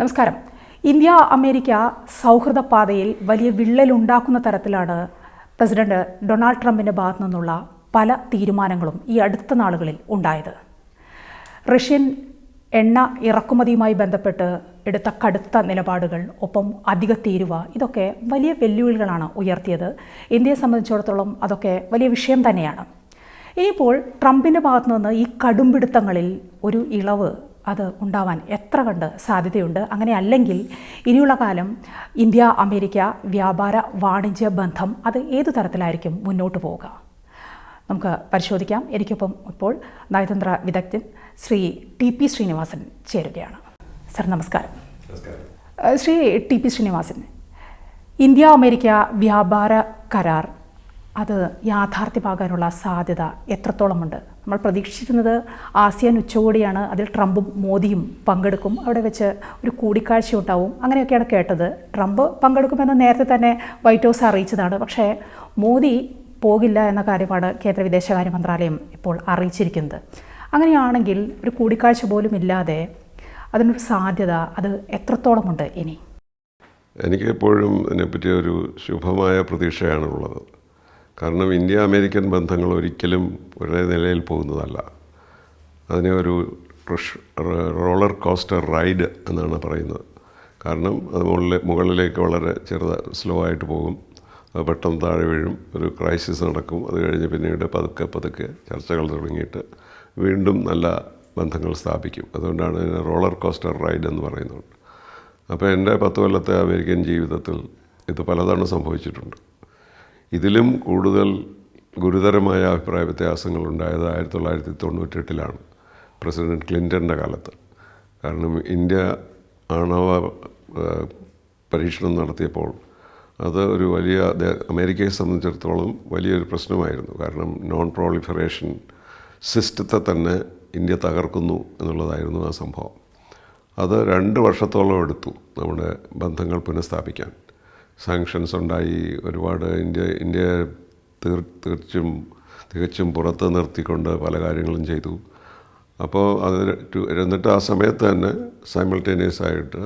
നമസ്കാരം. India America സൗഹൃദ പാതയിൽ വലിയ വിള്ളലുണ്ടാക്കുന്ന തരത്തിലാണ് പ്രസിഡന്റ് ഡൊണാൾഡ് ട്രംപിൻ്റെ ഭാഗത്തു നിന്നുള്ള പല തീരുമാനങ്ങളും ഈ അടുത്ത നാളുകളിൽ ഉണ്ടായത്. റഷ്യൻ എണ്ണ ഇറക്കുമതിയുമായി ബന്ധപ്പെട്ട് എടുത്ത കടുത്ത നിലപാടുകൾ, ഒപ്പം അധിക തീരുവ, ഇതൊക്കെ വലിയ വെല്ലുവിളികളാണ് ഉയർത്തിയത്. ഇന്ത്യയെ സംബന്ധിച്ചിടത്തോളം അതൊക്കെ വലിയ വിഷയം തന്നെയാണ്. ഇനിയിപ്പോൾ ട്രംപിൻ്റെ ഭാഗത്തു നിന്ന് ഈ കടുംപിടുത്തങ്ങളിൽ ഒരു ഇളവ് അത് ഉണ്ടാവാൻ എത്ര കണ്ട് സാധ്യതയുണ്ട്? അങ്ങനെ അല്ലെങ്കിൽ ഇനിയുള്ള കാലം ഇന്ത്യ അമേരിക്ക വ്യാപാര വാണിജ്യ ബന്ധം അത് ഏതു തരത്തിലായിരിക്കും മുന്നോട്ട് പോവുക? നമുക്ക് പരിശോധിക്കാം. എനിക്കൊപ്പം ഇപ്പോൾ നയതന്ത്ര വിദഗ്ധൻ ശ്രീ ടി പി ശ്രീനിവാസൻ ചേരുകയാണ്. സർ, നമസ്കാരം. ശ്രീ ടി പി ശ്രീനിവാസൻ, ഇന്ത്യ അമേരിക്ക വ്യാപാര കരാർ അത് യാഥാർത്ഥ്യമാകാനുള്ള സാധ്യത എത്രത്തോളമുണ്ട്? നമ്മൾ പ്രതീക്ഷിച്ചിരുന്നത് ആസിയാൻ ഉച്ചകോടിയാണ്, അതിൽ ട്രംപും മോദിയും പങ്കെടുക്കും, അവിടെ വെച്ച് ഒരു കൂടിക്കാഴ്ച ഉണ്ടാവും, അങ്ങനെയൊക്കെയാണ് കേട്ടത്. ട്രംപ് പങ്കെടുക്കുമെന്ന് നേരത്തെ തന്നെ വൈറ്റ് ഹൗസ് അറിയിച്ചതാണ്. പക്ഷേ മോദി പോകില്ല എന്ന കാര്യമാണ് കേന്ദ്ര വിദേശകാര്യ മന്ത്രാലയം ഇപ്പോൾ അറിയിച്ചിരിക്കുന്നത്. അങ്ങനെയാണെങ്കിൽ ഒരു കൂടിക്കാഴ്ച പോലും ഇല്ലാതെ അതിനൊരു സാധ്യത അത് എത്രത്തോളമുണ്ട് ഇനി? എനിക്കെപ്പോഴും ഇതിനെപ്പറ്റി ഒരു ശുഭമായ പ്രതീക്ഷയാണുള്ളത്. കാരണം ഇന്ത്യ അമേരിക്കൻ ബന്ധങ്ങൾ ഒരിക്കലും ഒരേ നിലയിൽ പോകുന്നതല്ല. അതിനെ ഒരു റോളർ കോസ്റ്റർ റൈഡ് എന്നാണ് പറയുന്നത്. കാരണം അത് മുകളിലേക്ക് വളരെ സ്ലോ ആയിട്ട് പോകും, അത് പെട്ടെന്ന് താഴെ വീഴും, ഒരു ക്രൈസിസ് നടക്കും, അത് കഴിഞ്ഞ് പിന്നീട് പതുക്കെ ചർച്ചകൾ തുടങ്ങിയിട്ട് വീണ്ടും നല്ല ബന്ധങ്ങൾ സ്ഥാപിക്കും. അതുകൊണ്ടാണ് ഇതിനെ റോളർ കോസ്റ്റർ റൈഡ് എന്ന് പറയുന്നത്. അപ്പോൾ എൻ്റെ 10 കൊല്ലത്തെ അമേരിക്കൻ ജീവിതത്തിൽ ഇത് പലതവണ സംഭവിച്ചിട്ടുണ്ട്. ഇതിലും കൂടുതൽ ഗുരുതരമായ അഭിപ്രായ വ്യത്യാസങ്ങൾ ഉണ്ടായത് 1998 പ്രസിഡന്റ് ക്ലിൻ്റൻ്റെ കാലത്ത്. കാരണം ഇന്ത്യ ആണവ പരീക്ഷണം നടത്തിയപ്പോൾ അത് ഒരു വലിയ അമേരിക്കയെ സംബന്ധിച്ചിടത്തോളം വലിയൊരു പ്രശ്നമായിരുന്നു. കാരണം നോൺ പ്രോളിഫറേഷൻ സിസ്റ്റത്തെ തന്നെ ഇന്ത്യ തകർക്കുന്നു എന്നുള്ളതായിരുന്നു ആ സംഭവം. അത് 2 വർഷത്തോളം എടുത്തു നമ്മുടെ ബന്ധങ്ങൾ പുനഃസ്ഥാപിക്കാൻ. സാങ്ഷൻസ് ഉണ്ടായി, ഒരുപാട് ഇന്ത്യയെ തികച്ചും പുറത്ത് നിർത്തിക്കൊണ്ട് പല കാര്യങ്ങളും ചെയ്തു. അപ്പോൾ എന്നിട്ട് ആ സമയത്ത് തന്നെ സൈമൾട്ടേനിയസ് ആയിട്ട്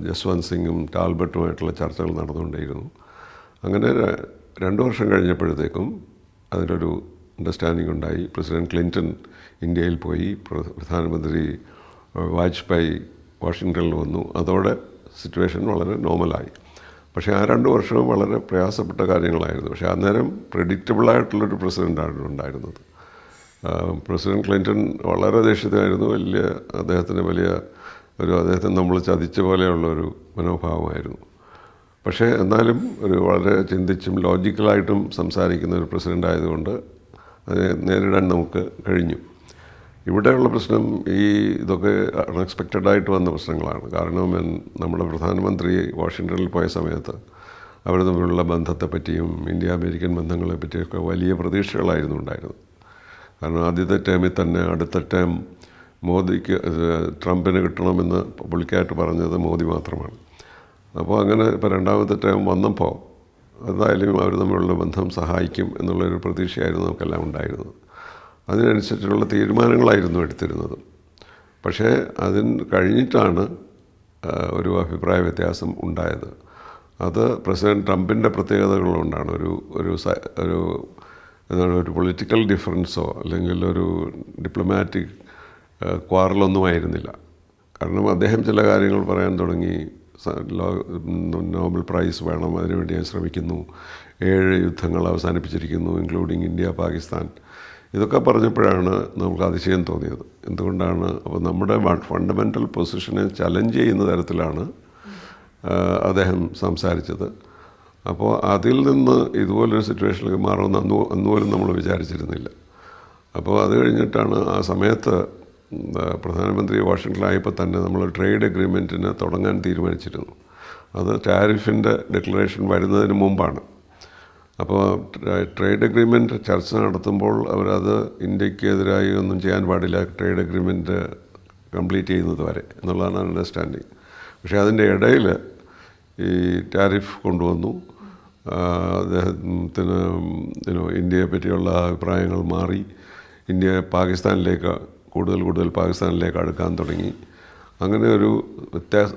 ജസ്വന്ത് സിംഗും ടാൽബർട്ടുമായിട്ടുള്ള ചർച്ചകൾ നടന്നുകൊണ്ടേയിരുന്നു. അങ്ങനെ 2 വർഷം കഴിഞ്ഞപ്പോഴത്തേക്കും അതിനൊരു അണ്ടർസ്റ്റാൻഡിംഗ് ഉണ്ടായി. പ്രസിഡന്റ് ക്ലിൻ്റൺ ഇന്ത്യയിൽ പോയി, പ്രധാനമന്ത്രി വാജ്പേയി വാഷിങ്ടണിൽ വന്നു. അതോടെ സിറ്റുവേഷൻ വളരെ നോർമലായി. പക്ഷേ ആ 2 വർഷവും വളരെ പ്രയാസപ്പെട്ട കാര്യങ്ങളായിരുന്നു. പക്ഷേ അന്നേരം പ്രെഡിക്റ്റബിളായിട്ടുള്ളൊരു പ്രസിഡൻ്റാണ് ഉണ്ടായിരുന്നത്. പ്രസിഡന്റ് ക്ലിൻ്റൺ വളരെ ദേഷ്യത്തിലായിരുന്നു. അദ്ദേഹത്തിന് നമ്മൾ ചതിച്ച പോലെയുള്ളൊരു മനോഭാവമായിരുന്നു. പക്ഷേ എന്നാലും ഒരു വളരെ ചിന്തിച്ചും ലോജിക്കലായിട്ടും സംസാരിക്കുന്ന ഒരു പ്രസിഡൻ്റ് ആയതുകൊണ്ട് അതിനെ നേരിടാൻ നമുക്ക് കഴിഞ്ഞു. ഇവിടെയുള്ള പ്രശ്നം ഇതൊക്കെ അൺഎക്സ്പെക്റ്റഡായിട്ട് വന്ന പ്രശ്നങ്ങളാണ്. കാരണം നമ്മുടെ പ്രധാനമന്ത്രി വാഷിങ്ടണിൽ പോയ സമയത്ത് അവർ തമ്മിലുള്ള ബന്ധത്തെപ്പറ്റിയും ഇന്ത്യ അമേരിക്കൻ ബന്ധങ്ങളെ പറ്റിയൊക്കെ വലിയ പ്രതീക്ഷകളായിരുന്നു ഉണ്ടായിരുന്നത്. കാരണം ആദ്യത്തെ ടേമിൽ തന്നെ അടുത്ത ടേം ട്രംപിന് കിട്ടണമെന്ന് പബ്ലിക്കായിട്ട് പറഞ്ഞത് മോദി മാത്രമാണ്. അപ്പോൾ അങ്ങനെ ഇപ്പോൾ 2ാമത്തെ ടേം വന്നപ്പോൾ എന്തായാലും അവർ തമ്മിലുള്ള ബന്ധം സഹായിക്കും എന്നുള്ളൊരു പ്രതീക്ഷയായിരുന്നു നമുക്കെല്ലാം ഉണ്ടായിരുന്നത്. അതിനനുസരിച്ചുള്ള തീരുമാനങ്ങളായിരുന്നു എടുത്തിരുന്നത്. പക്ഷേ അതിന് കഴിഞ്ഞിട്ടാണ് ഒരു അഭിപ്രായ വ്യത്യാസം ഉണ്ടായത്. അത് പ്രസിഡന്റ് ട്രംപിൻ്റെ പ്രത്യേകതകളുകൊണ്ടാണ്. ഒരു പൊളിറ്റിക്കൽ ഡിഫറൻസോ അല്ലെങ്കിൽ ഒരു ഡിപ്ലോമാറ്റിക് ക്വാറലൊന്നും ആയിരുന്നില്ല. കാരണം അദ്ദേഹം ചില കാര്യങ്ങൾ പറയാൻ തുടങ്ങി. നോബൽ പ്രൈസ് വേണം, അതിനുവേണ്ടി ഞാൻ ശ്രമിക്കുന്നു, 7 യുദ്ധങ്ങൾ അവസാനിപ്പിച്ചിരിക്കുന്നു, ഇൻക്ലൂഡിങ് ഇന്ത്യ പാകിസ്ഥാൻ. ഇതൊക്കെ പറഞ്ഞപ്പോഴാണ് നമുക്ക് അതിശയം തോന്നിയത്. എന്തുകൊണ്ടാണ്? അപ്പോൾ നമ്മുടെ ഫണ്ടമെൻ്റൽ പൊസിഷനെ ചലഞ്ച് ചെയ്യുന്ന തരത്തിലാണ് അദ്ദേഹം സംസാരിച്ചത്. അപ്പോൾ അതിൽ നിന്ന് ഇതുപോലൊരു സിറ്റുവേഷനിലേക്ക് മാറുമെന്ന് അന്നുപോലും നമ്മൾ വിചാരിച്ചിരുന്നില്ല. അപ്പോൾ അത് കഴിഞ്ഞിട്ടാണ് ആ സമയത്ത് പ്രധാനമന്ത്രി വാഷിങ്ടണിലായപ്പോൾ തന്നെ നമ്മൾ ട്രേഡ് അഗ്രിമെൻറ്റിന് തുടങ്ങാൻ തീരുമാനിച്ചിരുന്നു. അത് ടാരിഫിൻ്റെ ഡിക്ലറേഷൻ വരുന്നതിന് മുമ്പാണ്. അപ്പോൾ ട്രേഡ് അഗ്രിമെൻറ്റ് ചർച്ച നടത്തുമ്പോൾ അവരത് ഇന്ത്യക്കെതിരായി ഒന്നും ചെയ്യാൻ പാടില്ല, ട്രേഡ് അഗ്രിമെൻറ്റ് കംപ്ലീറ്റ് ചെയ്യുന്നത് വരെ എന്നുള്ളതാണ് അണ്ടർസ്റ്റാൻഡിങ്. പക്ഷേ അതിൻ്റെ ഇടയിൽ ഈ ടാരിഫ് കൊണ്ടുവന്നു. അദ്ദേഹത്തിന് ഇന്ത്യയെ പറ്റിയുള്ള അഭിപ്രായങ്ങൾ മാറി. ഇന്ത്യ കൂടുതൽ പാകിസ്ഥാനിലേക്ക് അടുക്കാൻ തുടങ്ങി. അങ്ങനെ ഒരു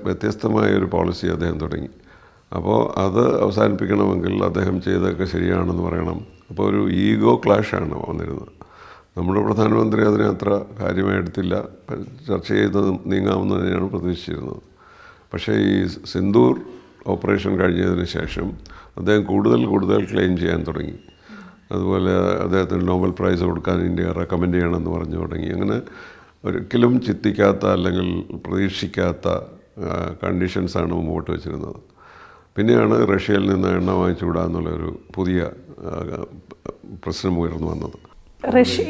വ്യത്യസ്തമായ ഒരു പോളിസി അദ്ദേഹം തുടങ്ങി. അപ്പോൾ അത് അവസാനിപ്പിക്കണമെങ്കിൽ അദ്ദേഹം ചെയ്തതൊക്കെ ശരിയാണെന്ന് പറയണം. അപ്പോൾ ഒരു ഈഗോ ക്ലാഷാണ് വന്നിരുന്നത്. നമ്മുടെ പ്രധാനമന്ത്രി അതിനെ അത്ര കാര്യമായി എടുത്തില്ല, ചർച്ച ചെയ്ത് നീങ്ങാമെന്ന് തന്നെയാണ് പ്രതീക്ഷിച്ചിരുന്നത്. പക്ഷേ ഈ സിന്ദൂർ ഓപ്പറേഷൻ കഴിഞ്ഞതിന് ശേഷം അദ്ദേഹം കൂടുതൽ ക്ലെയിം ചെയ്യാൻ തുടങ്ങി. അതുപോലെ അദ്ദേഹത്തിന് നോബൽ പ്രൈസ് കൊടുക്കാൻ ഇന്ത്യ റെക്കമെൻഡ് ചെയ്യണമെന്ന് പറഞ്ഞു തുടങ്ങി. അങ്ങനെ ഒരിക്കലും ചിന്തിക്കാത്ത അല്ലെങ്കിൽ പ്രതീക്ഷിക്കാത്ത കണ്ടീഷൻസാണ് മുമ്പോട്ട് വെച്ചിരുന്നത്. പിന്നെയാണ് റഷ്യയിൽ നിന്ന് എണ്ണ വാങ്ങിച്ചുകൂടാ എന്നുള്ളൊരു പുതിയ പ്രശ്നം ഉയർന്നു വന്നത്.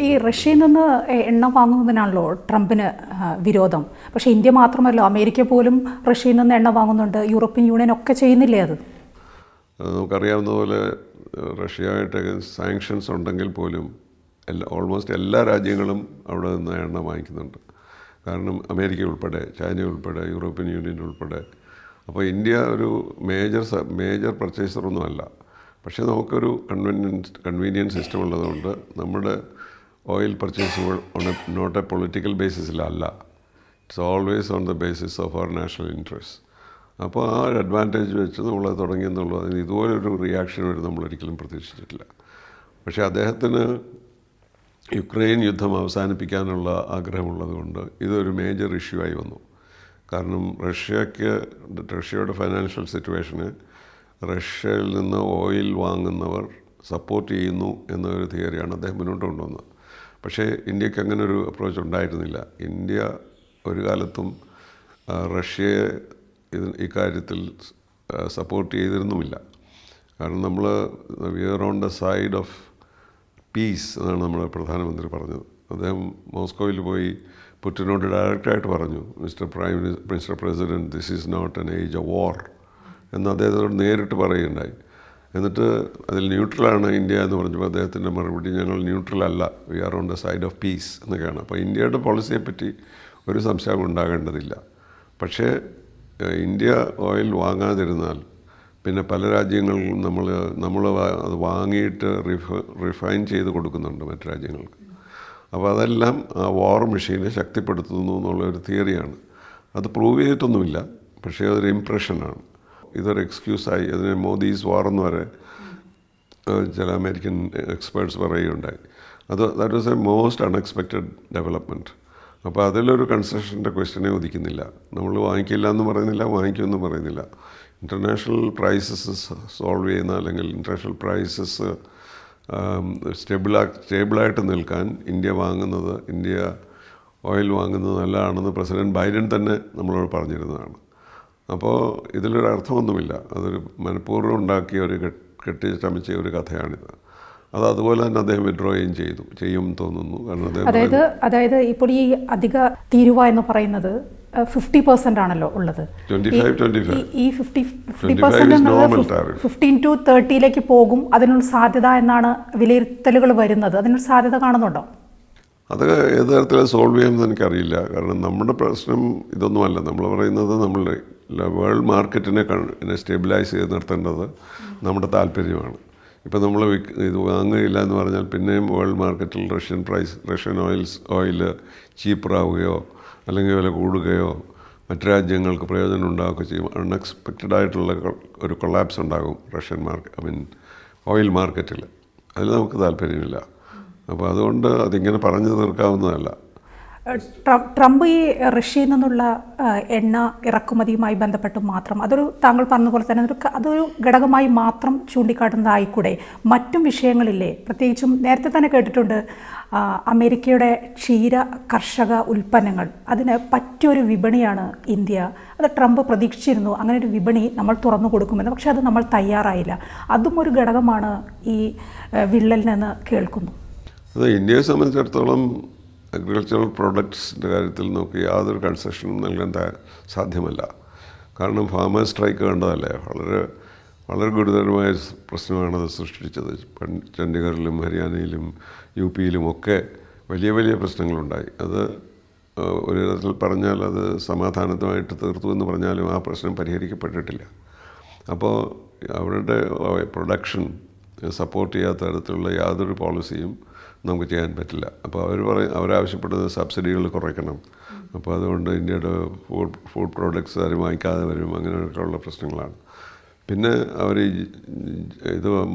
ഈ റഷ്യയിൽ നിന്ന് എണ്ണ വാങ്ങുന്നതിനാണല്ലോ ട്രംപിന് വിരോധം. പക്ഷേ ഇന്ത്യ മാത്രമല്ല, അമേരിക്ക പോലും റഷ്യയിൽ നിന്ന് എണ്ണ വാങ്ങുന്നുണ്ട്, യൂറോപ്യൻ യൂണിയൻ ഒക്കെ ചെയ്യുന്നില്ലേ അത്? നമുക്കറിയാവുന്ന പോലെ റഷ്യയായിട്ട് സാങ്ഷൻസ് ഉണ്ടെങ്കിൽ പോലും ഓൾമോസ്റ്റ് എല്ലാ രാജ്യങ്ങളും അവിടെ നിന്ന് എണ്ണ വാങ്ങിക്കുന്നുണ്ട്. കാരണം അമേരിക്ക ഉൾപ്പെടെ, ചൈന ഉൾപ്പെടെ, യൂറോപ്യൻ യൂണിയൻ ഉൾപ്പെടെ. അപ്പോൾ ഇന്ത്യ ഒരു മേജർ പർച്ചേസറൊന്നും അല്ല. പക്ഷേ നമുക്കൊരു കൺവീനിയൻസ് സിസ്റ്റം ഉള്ളതുകൊണ്ട് നമ്മുടെ ഓയിൽ പർച്ചേസുകൾ നോട്ട് എ പൊളിറ്റിക്കൽ ബേസിസിലല്ല, it's always on the basis of our national interest. അപ്പോൾ ആ ഒരു അഡ്വാൻറ്റേജ് വെച്ച് നമ്മൾ തുടങ്ങിയെന്നുള്ളത്, അതിന് ഇതുപോലൊരു റിയാക്ഷൻ വരും നമ്മളൊരിക്കലും പ്രതീക്ഷിച്ചിട്ടില്ല. പക്ഷേ അദ്ദേഹത്തിന് യുക്രൈൻ യുദ്ധം അവസാനിപ്പിക്കാനുള്ള ആഗ്രഹമുള്ളതുകൊണ്ട് ഇതൊരു മേജർ ഇഷ്യൂ ആയി വന്നു. കാരണം റഷ്യയുടെ ഫൈനാൻഷ്യൽ സിറ്റുവേഷന് റഷ്യയിൽ നിന്ന് ഓയിൽ വാങ്ങുന്നവർ സപ്പോർട്ട് ചെയ്യുന്നു എന്നൊരു തിയറിയാണ് അദ്ദേഹം മുന്നോട്ട് കൊണ്ടുവന്നത്. പക്ഷേ ഇന്ത്യക്ക് അങ്ങനെ ഒരു അപ്രോച്ച് ഉണ്ടായിരുന്നില്ല. ഇന്ത്യ ഒരു കാലത്തും റഷ്യയെ ഇക്കാര്യത്തിൽ സപ്പോർട്ട് ചെയ്തിരുന്നുമില്ല. കാരണം നമ്മൾ we are on the side of peace എന്നാണ് നമ്മുടെ പ്രധാനമന്ത്രി പറഞ്ഞത്. അദ്ദേഹം മോസ്കോയിൽ പോയി പുടിനോട് ഡയറക്റ്റായിട്ട് പറഞ്ഞു, mister president, this is not an age of war എന്ന് അദ്ദേഹത്തോട് നേരിട്ട് പറയുകയുണ്ടായി. എന്നിട്ട് അതിൽ ന്യൂട്രലാണ് ഇന്ത്യ എന്ന് പറഞ്ഞപ്പോൾ അദ്ദേഹത്തിൻ്റെ മറുപടി, ഞങ്ങൾ ന്യൂട്രൽ അല്ല, we are on the side of peace എന്നൊക്കെയാണ്. അപ്പോൾ ഇന്ത്യയുടെ പോളിസിയെപ്പറ്റി ഒരു സംശയം ഉണ്ടാകേണ്ടതില്ല. പക്ഷേ ഇന്ത്യ ഓയിൽ വാങ്ങാതിരുന്നാൽ പിന്നെ പല രാജ്യങ്ങളിലും നമ്മൾ അത് വാങ്ങിയിട്ട് റിഫൈൻ ചെയ്ത് കൊടുക്കുന്നുണ്ട് മറ്റു രാജ്യങ്ങൾക്ക്. അപ്പോൾ അതെല്ലാം ആ വാർ മെഷീനെ ശക്തിപ്പെടുത്തുന്നു എന്നുള്ളൊരു തിയറിയാണ്. അത് പ്രൂവ് ചെയ്തിട്ടൊന്നുമില്ല, പക്ഷേ അതൊരു ഇംപ്രഷനാണ്. ഇതൊരു എക്സ്ക്യൂസായി, അതിന് മോദീസ് വാർ എന്ന് വരെ ചില അമേരിക്കൻ എക്സ്പേർട്സ് പറയുകയുണ്ടായി. That was A most unexpected development. അപ്പോൾ അതിലൊരു കൺസെഷൻ്റെ ക്വസ്റ്റ്യനെ ഉദിക്കുന്നില്ല. നമ്മൾ വാങ്ങിക്കില്ല എന്ന് പറയുന്നില്ല, വാങ്ങിക്കുമെന്ന് പറയുന്നില്ല. ഇൻ്റർനാഷണൽ പ്രൈസസ് സോൾവ് ചെയ്യുന്ന, അല്ലെങ്കിൽ ഇൻ്റർനാഷണൽ പ്രൈസസ് സ്റ്റേബിളായിട്ട് നിൽക്കാൻ ഇന്ത്യ ഓയിൽ വാങ്ങുന്നത് നല്ലതാണെന്ന് പ്രസിഡൻറ്റ് ബൈഡൻ തന്നെ നമ്മളോട് പറഞ്ഞിരുന്നതാണ്. അപ്പോൾ ഇതിലൊരു അർത്ഥമൊന്നുമില്ല. അതൊരു മനഃപൂർവ്വം ഉണ്ടാക്കിയ ഒരു കെട്ടിച്ചമച്ച ഒരു കഥയാണിത്. അത് അതുപോലെ തന്നെ അദ്ദേഹം വിഡ്രോ ചെയ്യും തോന്നുന്നു. കാരണം അതായത് ഇപ്പോൾ ഈ അധിക തീരുവ എന്ന് പറയുന്നത് 50% ആണല്ലോ ഉള്ളത്. 25. ഈ 50% എന്നുള്ളത് 15 to 30 പോകും അതിനുള്ള സാധ്യത എന്നാണ് വിലയിരുത്തലുകൾ വരുന്നത്. അതിനൊരു സാധ്യത കാണുന്നുണ്ടോ? അത് ഏത് തരത്തിൽ സോൾവ് ചെയ്യുമെന്ന് എനിക്കറിയില്ല. കാരണം നമ്മുടെ പ്രശ്നം ഇതൊന്നുമല്ല. നമ്മൾ പറയുന്നത് നമ്മളുടെ വേൾഡ് മാർക്കറ്റിനെ സ്റ്റെബിലൈസ് ചെയ്ത് നിർത്തേണ്ടത് നമ്മുടെ താല്പര്യമാണ്. ഇപ്പോൾ നമ്മൾ ഇത് വാങ്ങുകയില്ല എന്ന് പറഞ്ഞാൽ പിന്നെയും വേൾഡ് മാർക്കറ്റിൽ റഷ്യൻ ഓയിൽ ചീപ്പറാവുകയോ അല്ലെങ്കിൽ വില കൂടുകയോ മറ്റു രാജ്യങ്ങൾക്ക് പ്രയോജനം ഉണ്ടാവുകയോ ചെയ്യും. അൺഎക്സ്പെക്റ്റഡ് ആയിട്ടുള്ള ഒരു കൊളാപ്സ് ഉണ്ടാകും ഓയിൽ മാർക്കറ്റിൽ. അതിൽ നമുക്ക് താല്പര്യമില്ല. അപ്പോൾ അതുകൊണ്ട് അതിങ്ങനെ പറഞ്ഞു തീർക്കാവുന്നതല്ല. ട്രംപ് ഈ റഷ്യയിൽ നിന്നുള്ള എണ്ണ ഇറക്കുമതിയുമായി ബന്ധപ്പെട്ട് മാത്രം താങ്കൾ പറഞ്ഞതുപോലെ തന്നെ അതൊരു ഘടകമായി മാത്രം ചൂണ്ടിക്കാട്ടുന്നതായിക്കൂടെ? മറ്റും വിഷയങ്ങളില്ലേ? പ്രത്യേകിച്ചും നേരത്തെ തന്നെ കേട്ടിട്ടുണ്ട് അമേരിക്കയുടെ ക്ഷീര കർഷക ഉൽപ്പന്നങ്ങൾ, അതിന് പറ്റിയൊരു വിപണിയാണ് ഇന്ത്യ. അത് ട്രംപ് പ്രതീക്ഷിച്ചിരുന്നു, അങ്ങനെ ഒരു വിപണി നമ്മൾ തുറന്നു കൊടുക്കുമെന്ന്. പക്ഷേ അത് നമ്മൾ തയ്യാറായില്ല. അതും ഒരു ഘടകമാണ് ഈ വിള്ളലിനെന്ന് കേൾക്കുന്നു. അത് ഇന്ത്യയെ സംബന്ധിച്ചിടത്തോളം അഗ്രികൾച്ചറൽ പ്രോഡക്ട്സിൻ്റെ കാര്യത്തിൽ നമുക്ക് യാതൊരു കൺസെഷനും നൽകാൻ സാധ്യമല്ല. കാരണം ഫാമേഴ്സ് സ്ട്രൈക്ക് കണ്ടതല്ലേ, വളരെ ഗുരുതരമായ പ്രശ്നമാണത് സൃഷ്ടിച്ചത്. ചണ്ഡീഗഡിലും ഹരിയാനയിലും യു പിയിലും ഒക്കെ വലിയ പ്രശ്നങ്ങളുണ്ടായി. അത് ഒരു തരത്തിൽ പറഞ്ഞാൽ അത് സമാധാനമായിട്ട് തീർത്തു എന്ന് പറഞ്ഞാലും ആ പ്രശ്നം പരിഹരിക്കപ്പെട്ടിട്ടില്ല. അപ്പോൾ അവരുടെ പ്രൊഡക്ഷൻ സപ്പോർട്ട് ചെയ്യാത്ത തരത്തിലുള്ള യാതൊരു പോളിസിയും നമുക്ക് ചെയ്യാൻ പറ്റില്ല. അപ്പോൾ അവരാവശ്യപ്പെടുന്നത് സബ്സിഡികൾ കുറയ്ക്കണം. അപ്പോൾ അതുകൊണ്ട് ഇന്ത്യയുടെ ഫുഡ് പ്രോഡക്ട്സ് ആരും വാങ്ങിക്കാതെ വരും, അങ്ങനെയൊക്കെയുള്ള പ്രശ്നങ്ങളാണ്. പിന്നെ അവർ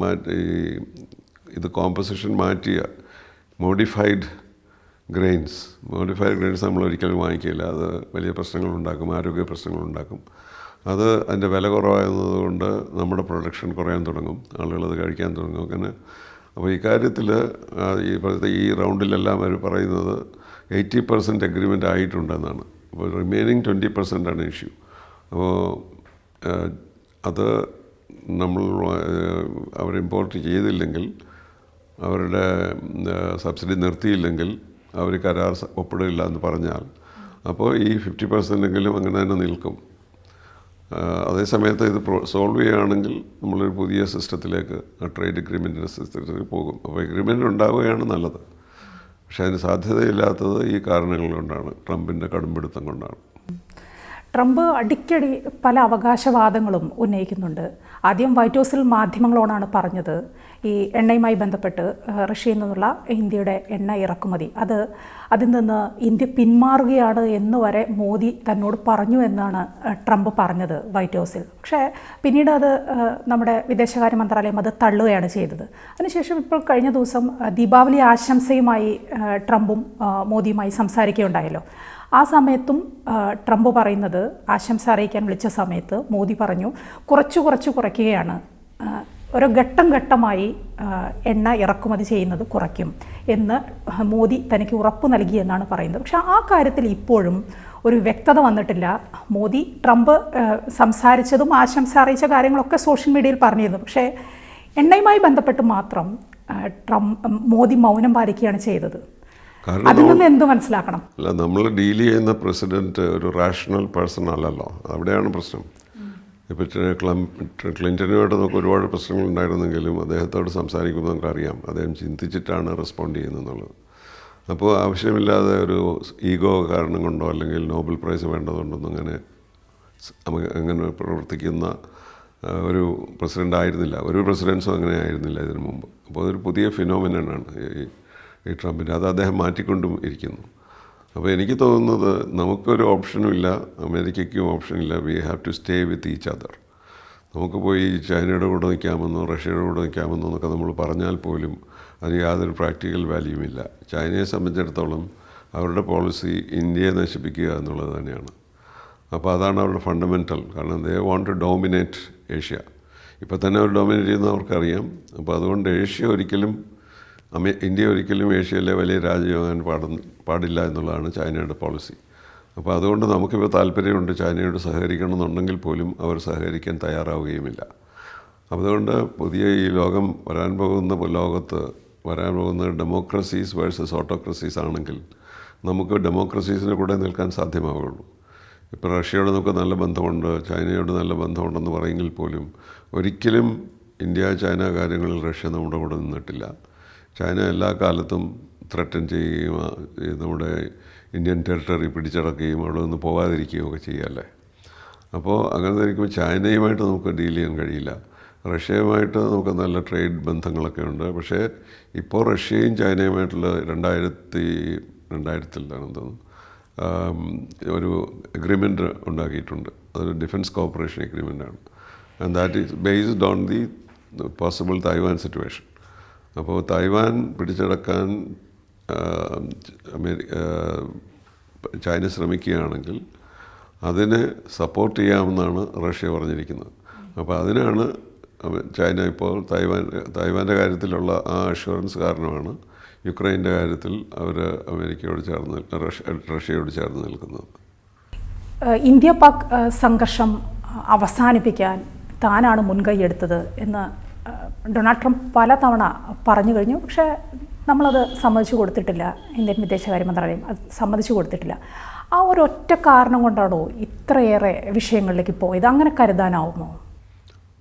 ഇത് കോമ്പോസിഷൻ മാറ്റിയ മോഡിഫൈഡ് ഗ്രെയിൻസ് നമ്മൾ ഒരിക്കലും വാങ്ങിക്കില്ല. അത് വലിയ പ്രശ്നങ്ങളുണ്ടാക്കും, ആരോഗ്യ പ്രശ്നങ്ങളുണ്ടാക്കും. അതിൻ്റെ വില കുറവാകുന്നതുകൊണ്ട് നമ്മുടെ പ്രൊഡക്ഷൻ കുറയാൻ തുടങ്ങും, ആളുകളത് കഴിക്കാൻ തുടങ്ങും. അങ്ങനെ അപ്പോൾ ഇക്കാര്യത്തിൽ ഈ റൗണ്ടിലെല്ലാം അവർ പറയുന്നത് 80% അഗ്രിമെൻ്റ് ആയിട്ടുണ്ടെന്നാണ്. അപ്പോൾ റിമൈനിങ് 20% ഇഷ്യൂ. അപ്പോൾ അത് നമ്മൾ അവർ ഇമ്പോർട്ട് ചെയ്തില്ലെങ്കിൽ, അവരുടെ സബ്സിഡി നിർത്തിയില്ലെങ്കിൽ അവർ കരാർ ഒപ്പിടില്ല എന്ന് പറഞ്ഞാൽ, അപ്പോൾ ഈ 50% അങ്ങനെ തന്നെ നിൽക്കും. അതേസമയത്ത് ഇത് സോൾവ് ചെയ്യുകയാണെങ്കിൽ നമ്മളൊരു പുതിയ സിസ്റ്റത്തിലേക്ക്, ട്രേഡ് എഗ്രിമെൻറ്റിൻ്റെ സിസ്റ്റത്തിലേക്ക് പോകും. അപ്പോൾ എഗ്രിമെൻ്റ് ഉണ്ടാവുകയാണ് നല്ലത്. പക്ഷേ അതിന് സാധ്യതയില്ലാത്തത് ഈ കാരണങ്ങൾ കൊണ്ടാണ്, ട്രംപിൻ്റെ കടുംപിടുത്തം കൊണ്ടാണ്. ട്രംപ് അടിക്കടി പല അവകാശവാദങ്ങളും ഉന്നയിക്കുന്നുണ്ട്. ആദ്യം വൈറ്റ് ഹൗസിൽ മാധ്യമങ്ങളോടാണ് പറഞ്ഞത് ഈ എണ്ണയുമായി ബന്ധപ്പെട്ട് റഷ്യയിൽ നിന്നുള്ള ഇന്ത്യയുടെ എണ്ണ ഇറക്കുമതി അതിൽ നിന്ന് ഇന്ത്യ പിന്മാറുകയാണ് എന്ന് വരെ മോദി തന്നോട് പറഞ്ഞു എന്നാണ് ട്രംപ് പറഞ്ഞത് വൈറ്റ് ഹൗസിൽ. പക്ഷേ പിന്നീട് നമ്മുടെ വിദേശകാര്യ മന്ത്രാലയം അത് തള്ളുകയാണ് ചെയ്തത്. അതിനുശേഷം ഇപ്പോൾ കഴിഞ്ഞ ദിവസം ദീപാവലി ആശംസയുമായി ട്രംപും മോദിയുമായി സംസാരിക്കുകയുണ്ടായല്ലോ. ആ സമയത്തും ട്രംപ് പറയുന്നത്, ആശംസ അറിയിക്കാൻ വിളിച്ച സമയത്ത് മോദി പറഞ്ഞു കുറയ്ക്കുകയാണ്, ഓരോ ഘട്ടമായി എണ്ണ ഇറക്കുമതി ചെയ്യുന്നത് കുറയ്ക്കും എന്ന് മോദി തനിക്ക് ഉറപ്പ് നൽകിയെന്നാണ് പറയുന്നത്. പക്ഷേ ആ കാര്യത്തിൽ ഇപ്പോഴും ഒരു വ്യക്തത വന്നിട്ടില്ല. ട്രംപ് സംസാരിച്ചതും ആശംസ അറിയിച്ച കാര്യങ്ങളൊക്കെ സോഷ്യൽ മീഡിയയിൽ പറഞ്ഞിരുന്നു. പക്ഷേ എണ്ണയുമായി ബന്ധപ്പെട്ട് മാത്രം മോദി മൗനം പാലിക്കുകയാണ് ചെയ്തത്. അതിൽ നിന്ന് എന്ത് മനസ്സിലാക്കണം? അല്ല, നമ്മൾ ഡീൽ ചെയ്യുന്ന പ്രസിഡന്റ് ഒരു റാഷണൽ പേഴ്സൺ അല്ലല്ലോ, അവിടെയാണ് പ്രശ്നം. ഇപ്പോൾ ക്ലിൻ്റനുമായിട്ട് നമുക്ക് ഒരുപാട് പ്രശ്നങ്ങളുണ്ടായിരുന്നെങ്കിലും അദ്ദേഹത്തോട് സംസാരിക്കുമ്പോൾ നമുക്കറിയാം അദ്ദേഹം ചിന്തിച്ചിട്ടാണ് റെസ്പോണ്ട് ചെയ്യുന്നതെന്നുള്ളത്. അപ്പോൾ ആവശ്യമില്ലാതെ ഒരു ഈഗോ കാരണം കൊണ്ടോ അല്ലെങ്കിൽ നോബൽ പ്രൈസ് വേണ്ടതുകൊണ്ടൊന്നും അങ്ങനെ പ്രവർത്തിക്കുന്ന ഒരു പ്രസിഡൻ്റ് ആയിരുന്നില്ല. ഒരു പ്രസിഡൻസും അങ്ങനെ ആയിരുന്നില്ല ഇതിനു മുമ്പ്. അപ്പോൾ അതൊരു പുതിയ ഫിനോമിനനാണ് ഈ ട്രംപിൻ്റെ. അത് അദ്ദേഹം മാറ്റിക്കൊണ്ടും ഇരിക്കുന്നു. അപ്പോൾ എനിക്ക് തോന്നുന്നത് നമുക്കൊരു ഓപ്ഷനും ഇല്ല, അമേരിക്കയ്ക്കും ഓപ്ഷനില്ല. We have to stay with each other. നമുക്ക് പോയി ചൈനയുടെ കൂടെ നിൽക്കാമെന്നോ റഷ്യയുടെ കൂടെ നിൽക്കാമെന്നോ എന്നൊക്കെ നമ്മൾ പറഞ്ഞാൽ പോലും അതിന് യാതൊരു പ്രാക്ടിക്കൽ വാല്യൂവും ഇല്ല. ചൈനയെ സംബന്ധിച്ചിടത്തോളം അവരുടെ പോളിസി ഇന്ത്യയെ നശിപ്പിക്കുക എന്നുള്ളത് തന്നെയാണ്. അപ്പോൾ അതാണ് അവരുടെ ഫണ്ടമെൻ്റൽ. കാരണം they want to dominate Asia. ഇപ്പോൾ തന്നെ അവർ ഡോമിനേറ്റ് ചെയ്യുന്നത് അവർക്കറിയാം. അപ്പോൾ അതുകൊണ്ട് ഇന്ത്യ ഒരിക്കലും ഏഷ്യയിലെ വലിയ രാജ്യമാകാൻ പാടില്ല എന്നുള്ളതാണ് ചൈനയുടെ പോളിസി. അപ്പോൾ അതുകൊണ്ട് നമുക്കിപ്പോൾ താല്പര്യമുണ്ട് ചൈനയോട് സഹകരിക്കണം എന്നുണ്ടെങ്കിൽ പോലും അവർ സഹകരിക്കാൻ തയ്യാറാവുകയുമില്ല. അതുകൊണ്ട് പുതിയ ഈ ലോകത്ത് വരാൻ പോകുന്ന ഡെമോക്രസീസ് വേഴ്സസ് ഓട്ടോക്രസീസ് ആണെങ്കിൽ നമുക്ക് ഡെമോക്രസീസിന് കൂടെ നിൽക്കാൻ സാധ്യമാവുള്ളൂ. ഇപ്പോൾ റഷ്യയോട് നമുക്ക് നല്ല ബന്ധമുണ്ട്, ചൈനയോട് നല്ല ബന്ധമുണ്ടെന്ന് പറയുമെങ്കിൽ പോലും ഒരിക്കലും ഇന്ത്യ ചൈന കാര്യങ്ങളിൽ റഷ്യ നമ്മുടെ കൂടെ നിന്നിട്ടില്ല. ചൈന എല്ലാ കാലത്തും ത്രെറ്റൻ ചെയ്യുകയും നമ്മുടെ ഇന്ത്യൻ ടെറിട്ടറി പിടിച്ചടക്കുകയും അവിടെ നിന്ന് പോകാതിരിക്കുകയും ഒക്കെ ചെയ്യുകയല്ലേ. അപ്പോൾ അങ്ങനെ ഇരിക്കുമ്പോൾ ചൈനയുമായിട്ട് നമുക്ക് ഡീൽ ചെയ്യാൻ കഴിയില്ല. റഷ്യയുമായിട്ട് നമുക്ക് നല്ല ട്രേഡ് ബന്ധങ്ങളൊക്കെ ഉണ്ട്. പക്ഷേ ഇപ്പോൾ റഷ്യയും ചൈനയുമായിട്ടുള്ള 2000-ലാണെന്ന് തോന്നുന്നു ഒരു എഗ്രിമെൻ്റ് ഉണ്ടാക്കിയിട്ടുണ്ട്. അതൊരു ഡിഫൻസ് കോപ്പറേഷൻ എഗ്രിമെൻ്റാണ്. And that is based on the possible Taiwan situation. അപ്പോൾ തായ്വാൻ പിടിച്ചടക്കാൻ ചൈന ശ്രമിക്കുകയാണെങ്കിൽ അതിനെ സപ്പോർട്ട് ചെയ്യാമെന്നാണ് റഷ്യ പറഞ്ഞിരിക്കുന്നത്. അപ്പോൾ അതിനാണ് ചൈന ഇപ്പോൾ തായ്വാൻ്റെ കാര്യത്തിലുള്ള ആ അഷ്വറൻസ് കാരണമാണ് യുക്രൈൻ്റെ കാര്യത്തിൽ അവർ റഷ്യയോട് ചേർന്ന് നിൽക്കുന്നത്. ഇന്ത്യ പാക് സംഘർഷം അവസാനിപ്പിക്കാൻ താനാണ് മുൻകൈയെടുത്തത് എന്ന് ഡൊണാൾഡ് ട്രംപ് പലതവണ പറഞ്ഞു കഴിഞ്ഞു. പക്ഷേ നമ്മളത് സമ്മതിച്ചു കൊടുത്തിട്ടില്ല. ഇന്ത്യൻ വിദേശകാര്യ മന്ത്രാലയം അത് സമ്മതിച്ചു കൊടുത്തിട്ടില്ല. ആ ഒരൊറ്റ കാരണം കൊണ്ടാണോ ഇത്രയേറെ വിഷയങ്ങളിലേക്ക് പോയത്? അങ്ങനെ കരുതാനാവുമോ?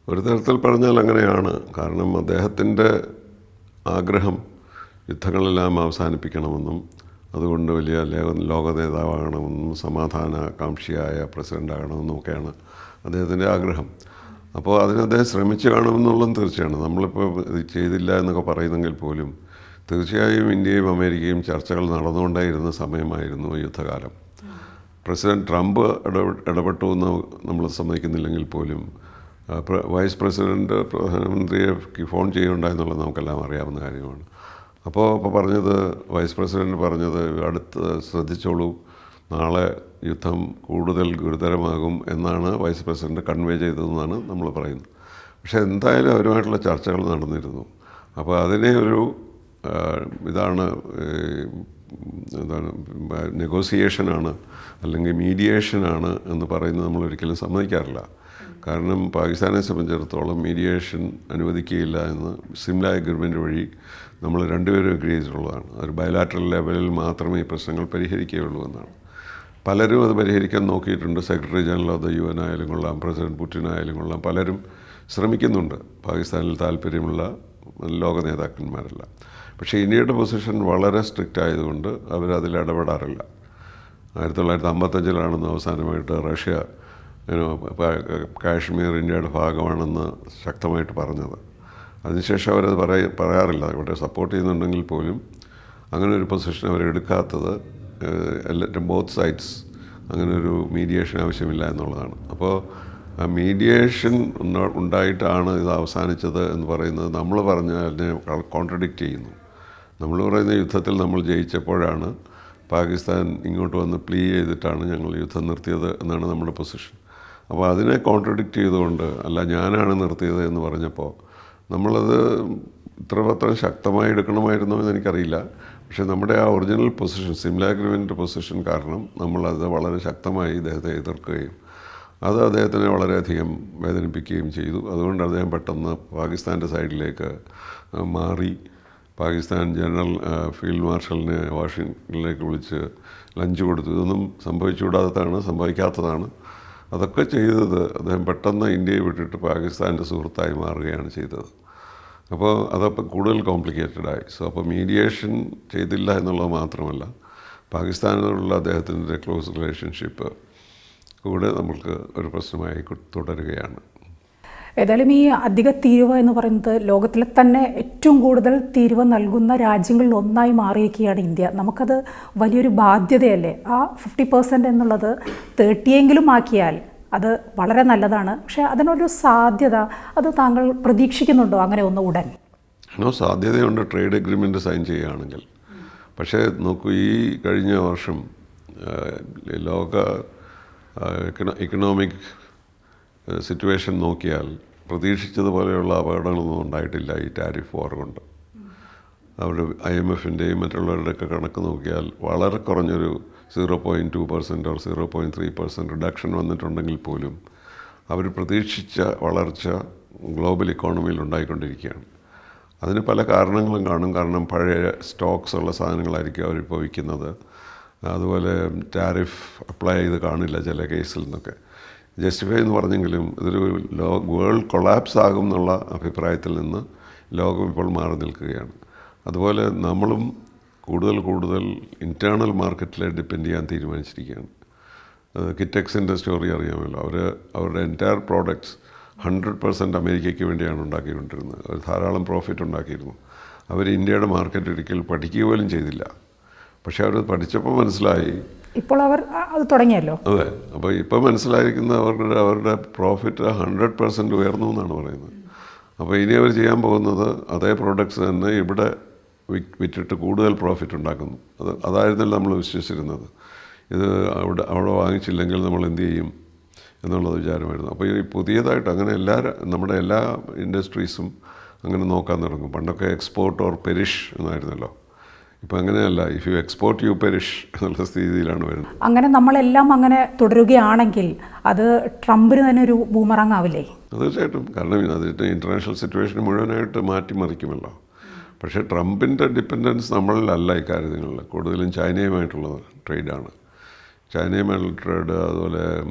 ഒരു തരത്തിൽ പറഞ്ഞാൽ അങ്ങനെയാണ്. കാരണം അദ്ദേഹത്തിൻ്റെ ആഗ്രഹം യുദ്ധങ്ങളെല്ലാം അവസാനിപ്പിക്കണമെന്നും അതുകൊണ്ട് വലിയ ലോക നേതാവാകണമെന്നും സമാധാനകാംക്ഷിയായ പ്രസിഡൻ്റ് ആകണമെന്നും ഒക്കെയാണ് അദ്ദേഹത്തിൻ്റെ ആഗ്രഹം. അപ്പോൾ അതിന് അദ്ദേഹം ശ്രമിച്ചു കാണുമെന്നുള്ളതും തീർച്ചയാണ്. നമ്മളിപ്പോൾ ഇത് ചെയ്തില്ല എന്നൊക്കെ പറയുന്നെങ്കിൽ പോലും തീർച്ചയായും ഇന്ത്യയും അമേരിക്കയും ചർച്ചകൾ നടന്നുകൊണ്ടേയിരുന്ന സമയമായിരുന്നു യുദ്ധകാലം. പ്രസിഡന്റ് ട്രംപ് ഇടപെട്ടു എന്ന് നമ്മൾ സമ്മതിക്കുന്നില്ലെങ്കിൽ പോലും വൈസ് പ്രസിഡന്റ് പ്രധാനമന്ത്രിയെ ഫോൺ ചെയ്യുകയുണ്ടായെന്നുള്ളത് നമുക്കെല്ലാം അറിയാവുന്ന കാര്യമാണ്. അപ്പോൾ പറഞ്ഞത് വൈസ് പ്രസിഡന്റ് പറഞ്ഞത് അടുത്ത് ശ്രദ്ധിച്ചോളൂ, നാളെ യുദ്ധം കൂടുതൽ ഗുരുതരമാകും എന്നാണ് വൈസ് പ്രസിഡന്റ് കൺവേ ചെയ്തതെന്നാണ് നമ്മൾ പറയുന്നത്. പക്ഷേ എന്തായാലും അവരുമായിട്ടുള്ള ചർച്ചകൾ നടന്നിരുന്നു. അപ്പോൾ അതിനെ ഒരു എന്താണ് നെഗോസിയേഷനാണ് അല്ലെങ്കിൽ മീഡിയേഷനാണ് എന്ന് പറയുന്നത് നമ്മളൊരിക്കലും സമ്മതിക്കാറില്ല. കാരണം പാകിസ്ഥാനെ സംബന്ധിച്ചിടത്തോളം മീഡിയേഷൻ അനുവദിക്കുകയില്ല എന്ന് സിംല അഗ്രിമെൻ്റ് വഴി നമ്മൾ രണ്ടുപേരും അഗ്രി ചെയ്തിട്ടുള്ളതാണ്. ഒരു ബയലാറ്ററൽ ലെവലിൽ മാത്രമേ ഈ പ്രശ്നങ്ങൾ പരിഹരിക്കുകയുള്ളൂ എന്നാണ്. പലരും അത് പരിഹരിക്കാൻ നോക്കിയിട്ടുണ്ട്. Secretary general of the UN ആയാലും കൊള്ളാം, പ്രസിഡന്റ് പുടിൻ ആയാലും കൊള്ളാം, പലരും ശ്രമിക്കുന്നുണ്ട്, പാകിസ്ഥാനിൽ താല്പര്യമുള്ള ലോക നേതാക്കന്മാരല്ല. പക്ഷേ ഇന്ത്യയുടെ പൊസിഷൻ വളരെ സ്ട്രിക്റ്റ് ആയതുകൊണ്ട് അവരതിൽ ഇടപെടാറില്ല. 1955 അവസാനമായിട്ട് റഷ്യ കാശ്മീർ ഇന്ത്യയുടെ ഭാഗമാണെന്ന് ശക്തമായിട്ട് പറഞ്ഞത്. അതിനുശേഷം അവരത് പറയാറില്ല. ഇവിടെ സപ്പോർട്ട് ചെയ്യുന്നുണ്ടെങ്കിൽ പോലും അങ്ങനെ ഒരു പൊസിഷൻ അവരെടുക്കാത്തത് ബോത്ത് സൈഡ്സ് അങ്ങനെ ഒരു മീഡിയേഷൻ ആവശ്യമില്ല എന്നുള്ളതാണ്. അപ്പോൾ ആ മീഡിയേഷൻ ഉണ്ടായിട്ടാണ് ഇത് അവസാനിച്ചത് എന്ന് പറയുന്നത് നമ്മൾ പറഞ്ഞതിനെ കോൺട്രഡിക്റ്റ് ചെയ്യുന്നു. നമ്മൾ പറയുന്ന യുദ്ധത്തിൽ നമ്മൾ ജയിച്ചപ്പോഴാണ് പാകിസ്ഥാൻ ഇങ്ങോട്ട് വന്ന് പ്ലീ ചെയ്തിട്ടാണ് ഞങ്ങൾ യുദ്ധം നിർത്തിയത് എന്നാണ് നമ്മുടെ പൊസിഷൻ. അപ്പോൾ അതിനെ കോൺട്രഡിക്റ്റ് ചെയ്തുകൊണ്ട് അല്ല ഞാനാണ് നിർത്തിയത് എന്ന് പറഞ്ഞപ്പോൾ നമ്മളത് ഇത്രമാത്രം ശക്തമായി എടുക്കണമായിരുന്നോ എന്ന് എനിക്കറിയില്ല. പക്ഷേ നമ്മുടെ ആ original position Simla agreement position കാരണം നമ്മളത് വളരെ ശക്തമായി ഇദ്ദേഹത്തെ എതിർക്കുകയും അത് അദ്ദേഹത്തിനെ വളരെയധികം വേദനിപ്പിക്കുകയും ചെയ്തു. അതുകൊണ്ട് അദ്ദേഹം പെട്ടെന്ന് പാകിസ്ഥാൻ്റെ സൈഡിലേക്ക് മാറി പാകിസ്ഥാൻ ജനറൽ ഫീൽഡ് മാർഷലിനെ വാഷിങ്ടണിലേക്ക് വിളിച്ച് ലഞ്ച് കൊടുത്തു. ഇതൊന്നും സംഭവിക്കാത്തതാണ്. അതൊക്കെ ചെയ്തത് അദ്ദേഹം പെട്ടെന്ന് ഇന്ത്യയെ വിട്ടിട്ട് പാകിസ്ഥാൻ്റെ സുഹൃത്തായി മാറുകയാണ് ചെയ്തത്. അപ്പോൾ അതപ്പോൾ കൂടുതൽ കോംപ്ലിക്കേറ്റഡായി. അപ്പോൾ മീഡിയേഷൻ ചെയ്തില്ല എന്നുള്ളത് മാത്രമല്ല, പാകിസ്ഥാനോടുള്ള അദ്ദേഹത്തിൻ്റെ ക്ലോസ് റിലേഷൻഷിപ്പ് കൂടെ നമുക്ക് ഒരു പ്രശ്നമായി തുടരുകയാണ്. ഏതായാലും ഈ അധിക തീരുവ എന്ന് പറയുന്നത് ലോകത്തിലെ തന്നെ ഏറ്റവും കൂടുതൽ തീരുവ നൽകുന്ന രാജ്യങ്ങളിൽ ഒന്നായി മാറിയിരിക്കുകയാണ് ഇന്ത്യ. നമുക്കത് വലിയൊരു ബാധ്യതയല്ലേ? ആ 50% എന്നുള്ളത് 30 ആക്കിയാൽ അത് വളരെ നല്ലതാണ്. പക്ഷേ അതിനൊരു സാധ്യത അത് താങ്കൾ പ്രതീക്ഷിക്കുന്നുണ്ടോ അങ്ങനെ ഒന്ന് ഉടൻ? സാധ്യതയുണ്ട് ട്രേഡ് എഗ്രിമെൻ്റ് സൈൻ ചെയ്യുകയാണെങ്കിൽ. പക്ഷേ നോക്കൂ, ഈ കഴിഞ്ഞ വർഷം ലോക ഇക്കണോമിക് സിറ്റുവേഷൻ നോക്കിയാൽ പ്രതീക്ഷിച്ചതുപോലെയുള്ള അപകടങ്ങളൊന്നും ഉണ്ടായിട്ടില്ല ഈ ടാരിഫ് വാർ കൊണ്ട്. അവരുടെ IMFൻ്റെയും മറ്റുള്ളവരുടെയൊക്കെ കണക്ക് നോക്കിയാൽ വളരെ കുറഞ്ഞൊരു 0.2% or 0.3% റിഡക്ഷൻ വന്നിട്ടുണ്ടെങ്കിൽ പോലും അവർ പ്രതീക്ഷിച്ച വളർച്ച ഗ്ലോബൽ ഇക്കോണമിയിൽ ഉണ്ടായിക്കൊണ്ടിരിക്കുകയാണ്. അതിന് പല കാരണങ്ങളും കാണും. കാരണം പഴയ സ്റ്റോക്സ് ഉള്ള സാധനങ്ങളായിരിക്കും അവരിപ്പോൾ വിൽക്കുന്നത്. അതുപോലെ ടാരിഫ് അപ്ലൈ ചെയ്ത് കാണില്ല ചില കേസിൽ നിന്നൊക്കെ. ജസ്റ്റിഫൈ എന്ന് പറഞ്ഞെങ്കിലും ഇതൊരു വേൾഡ് കൊളാപ്സ് ആകും എന്നുള്ള അഭിപ്രായത്തിൽ നിന്ന് ലോകം ഇപ്പോൾ മാറി നിൽക്കുകയാണ്. അതുപോലെ നമ്മളും കൂടുതൽ ഇൻറ്റേർണൽ മാർക്കറ്റിലെ ഡിപ്പെൻഡ് ചെയ്യാൻ തീരുമാനിച്ചിരിക്കുകയാണ്. കിറ്റെക്സിൻ്റെ സ്റ്റോറി അറിയാമല്ലോ. അവരുടെ എൻറ്റയർ പ്രോഡക്ട്സ് 100% അമേരിക്കയ്ക്ക് വേണ്ടിയാണ് ഉണ്ടാക്കിക്കൊണ്ടിരുന്നത്. അവർ ധാരാളം പ്രോഫിറ്റ് ഉണ്ടാക്കിയിരുന്നു. അവർ ഇന്ത്യയുടെ മാർക്കറ്റ് ഒരിക്കൽ പഠിക്കുക പോലും ചെയ്തില്ല. പക്ഷേ അവർ പഠിച്ചപ്പോൾ മനസ്സിലായി, ഇപ്പോൾ അവർ അത് തുടങ്ങിയല്ലോ. അതെ, അപ്പോൾ ഇപ്പോൾ മനസ്സിലായിരിക്കുന്ന അവരുടെ പ്രോഫിറ്റ് 100% ഉയർന്നു എന്നാണ് പറയുന്നത്. അപ്പോൾ ഇനി അവർ ചെയ്യാൻ പോകുന്നത് അതേ പ്രോഡക്ട്സ് തന്നെ ഇവിടെ വിറ്റിട്ട് കൂടുതൽ പ്രോഫിറ്റ് ഉണ്ടാക്കുന്നു. അതായിരുന്നല്ലോ നമ്മൾ വിശ്വസിച്ചിരുന്നത്. ഇത് അവിടെ വാങ്ങിച്ചില്ലെങ്കിൽ നമ്മൾ എന്ത് ചെയ്യും എന്നുള്ളത് വിചാരമായിരുന്നു. അപ്പോൾ ഈ പുതിയതായിട്ട് അങ്ങനെ നമ്മുടെ എല്ലാ ഇൻഡസ്ട്രീസും അങ്ങനെ നോക്കാൻ തുടങ്ങും. പണ്ടൊക്കെ എക്സ്പോർട്ട് ഓർ പെരിഷ് എന്നായിരുന്നല്ലോ. ഇപ്പം അങ്ങനെയല്ല, if you export you perish എന്നുള്ള സ്ഥിതിയിലാണ് വരുന്നത്. അങ്ങനെ നമ്മളെല്ലാം അങ്ങനെ തുടരുകയാണെങ്കിൽ അത് ട്രംപിന് തന്നെ ഒരു ബൂമറാങ് ആവില്ലേ? തീർച്ചയായിട്ടും. കാരണം അതിൻ്റെ ഇൻ്റർനാഷണൽ സിറ്റുവേഷൻ മുഴുവനായിട്ട് മാറ്റിമറിക്കുമല്ലോ. പക്ഷേ ട്രംപിൻ്റെ ഡിപ്പെൻഡൻസ് നമ്മളിലല്ല ഇക്കാര്യങ്ങളിൽ. കൂടുതലും ചൈനയുമായിട്ടുള്ള ട്രേഡാണ്. ചൈനയുമായിട്ടുള്ള ട്രേഡ്, അതുപോലെ